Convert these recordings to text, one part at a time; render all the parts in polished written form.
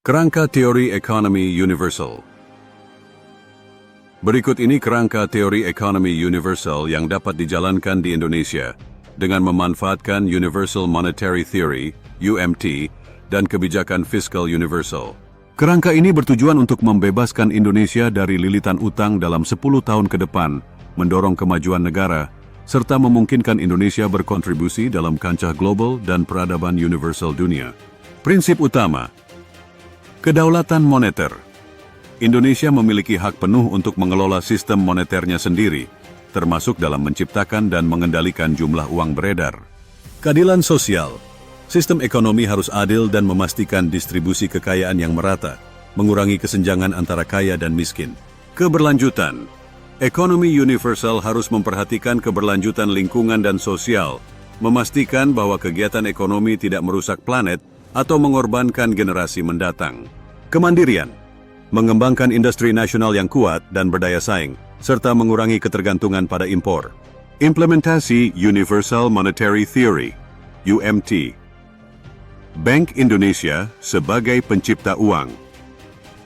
Kerangka Teori Ekonomi Universal. Berikut ini kerangka teori ekonomi universal yang dapat dijalankan di Indonesia dengan memanfaatkan Universal Monetary Theory, UMT, dan kebijakan fiskal universal. Kerangka ini bertujuan untuk membebaskan Indonesia dari lilitan utang dalam 10 tahun ke depan, mendorong kemajuan negara, serta memungkinkan Indonesia berkontribusi dalam kancah global dan peradaban universal dunia. Prinsip utama: kedaulatan moneter. Indonesia memiliki hak penuh untuk mengelola sistem moneternya sendiri, termasuk dalam menciptakan dan mengendalikan jumlah uang beredar. Keadilan sosial. Sistem ekonomi harus adil dan memastikan distribusi kekayaan yang merata, mengurangi kesenjangan antara kaya dan miskin. Keberlanjutan. Ekonomi universal harus memperhatikan keberlanjutan lingkungan dan sosial, memastikan bahwa kegiatan ekonomi tidak merusak planet atau mengorbankan generasi mendatang. Kemandirian, mengembangkan industri nasional yang kuat dan berdaya saing, serta mengurangi ketergantungan pada impor. Implementasi Universal Monetary Theory, UMT. Bank Indonesia sebagai pencipta uang.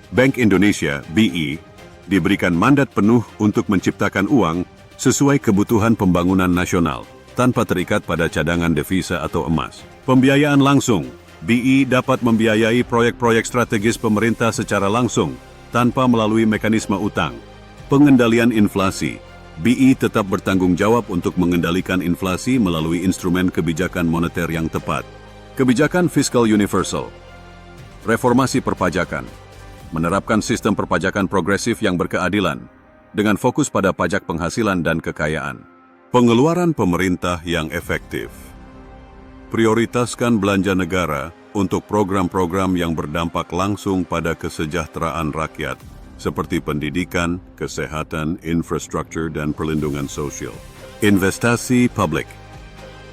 Bank Indonesia, BI, diberikan mandat penuh untuk menciptakan uang sesuai kebutuhan pembangunan nasional, tanpa terikat pada cadangan devisa atau emas. Pembiayaan langsung. BI dapat membiayai proyek-proyek strategis pemerintah secara langsung, tanpa melalui mekanisme utang. Pengendalian inflasi. BI tetap bertanggung jawab untuk mengendalikan inflasi melalui instrumen kebijakan moneter yang tepat. Kebijakan fiskal universal. Reformasi perpajakan. Menerapkan sistem perpajakan progresif yang berkeadilan, dengan fokus pada pajak penghasilan dan kekayaan. Pengeluaran pemerintah yang efektif. Prioritaskan belanja negara untuk program-program yang berdampak langsung pada kesejahteraan rakyat, seperti pendidikan, kesehatan, infrastruktur, dan perlindungan sosial. Investasi publik.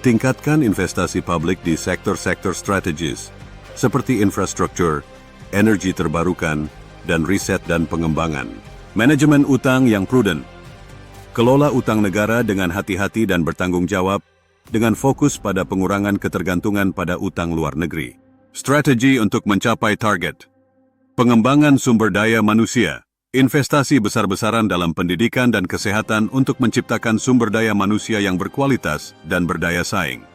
Tingkatkan investasi publik di sektor-sektor strategis, seperti infrastruktur, energi terbarukan, dan riset dan pengembangan. Manajemen utang yang prudent. Kelola utang negara dengan hati-hati dan bertanggung jawab, dengan fokus pada pengurangan ketergantungan pada utang luar negeri. Strategi untuk mencapai target. Pengembangan sumber daya manusia. Investasi besar-besaran dalam pendidikan dan kesehatan untuk menciptakan sumber daya manusia yang berkualitas dan berdaya saing.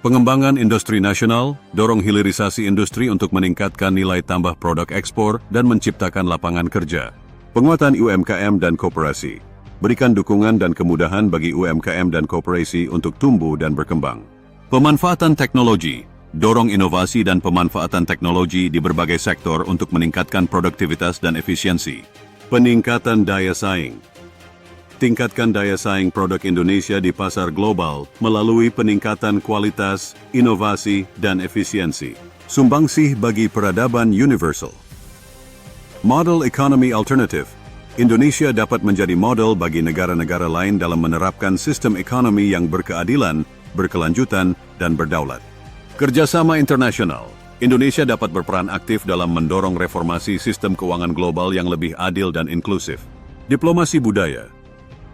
Pengembangan industri nasional, dorong hilirisasi industri untuk meningkatkan nilai tambah produk ekspor dan menciptakan lapangan kerja. Penguatan UMKM dan koperasi. Berikan dukungan dan kemudahan bagi UMKM dan koperasi untuk tumbuh dan berkembang. Pemanfaatan teknologi. Dorong inovasi dan pemanfaatan teknologi di berbagai sektor untuk meningkatkan produktivitas dan efisiensi. Peningkatan daya saing. Tingkatkan daya saing produk Indonesia di pasar global melalui peningkatan kualitas, inovasi, dan efisiensi. Sumbangsih bagi peradaban universal. Model Economy Alternative. Indonesia dapat menjadi model bagi negara-negara lain dalam menerapkan sistem ekonomi yang berkeadilan, berkelanjutan, dan berdaulat. Kerjasama internasional. Indonesia dapat berperan aktif dalam mendorong reformasi sistem keuangan global yang lebih adil dan inklusif. Diplomasi budaya.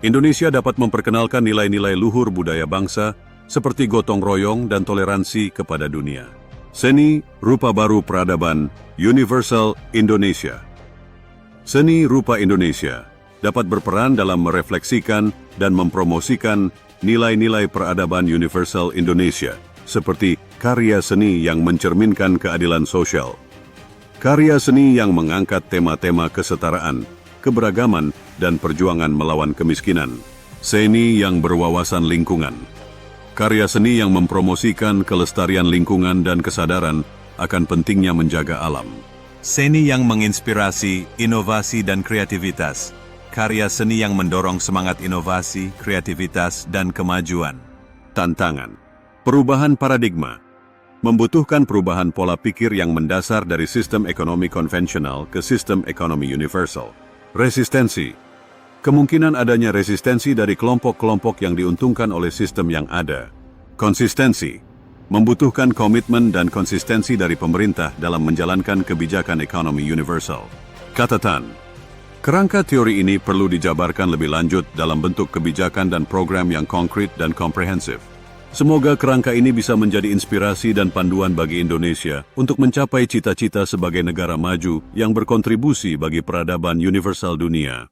Indonesia dapat memperkenalkan nilai-nilai luhur budaya bangsa seperti gotong royong dan toleransi kepada dunia. Seni, rupa baru peradaban, Universal Indonesia. Seni rupa Indonesia dapat berperan dalam merefleksikan dan mempromosikan nilai-nilai peradaban universal Indonesia, seperti karya seni yang mencerminkan keadilan sosial, karya seni yang mengangkat tema-tema kesetaraan, keberagaman, dan perjuangan melawan kemiskinan, seni yang berwawasan lingkungan, karya seni yang mempromosikan kelestarian lingkungan dan kesadaran akan pentingnya menjaga alam. Seni yang menginspirasi, inovasi, dan kreativitas. Karya seni yang mendorong semangat inovasi, kreativitas, dan kemajuan. Tantangan. Perubahan paradigma. Membutuhkan perubahan pola pikir yang mendasar dari sistem ekonomi konvensional ke sistem ekonomi universal. Resistensi. Kemungkinan adanya resistensi dari kelompok-kelompok yang diuntungkan oleh sistem yang ada. Konsistensi. Membutuhkan komitmen dan konsistensi dari pemerintah dalam menjalankan kebijakan ekonomi universal. Catatan. Kerangka teori ini perlu dijabarkan lebih lanjut dalam bentuk kebijakan dan program yang konkret dan komprehensif. Semoga kerangka ini bisa menjadi inspirasi dan panduan bagi Indonesia untuk mencapai cita-cita sebagai negara maju yang berkontribusi bagi peradaban universal dunia.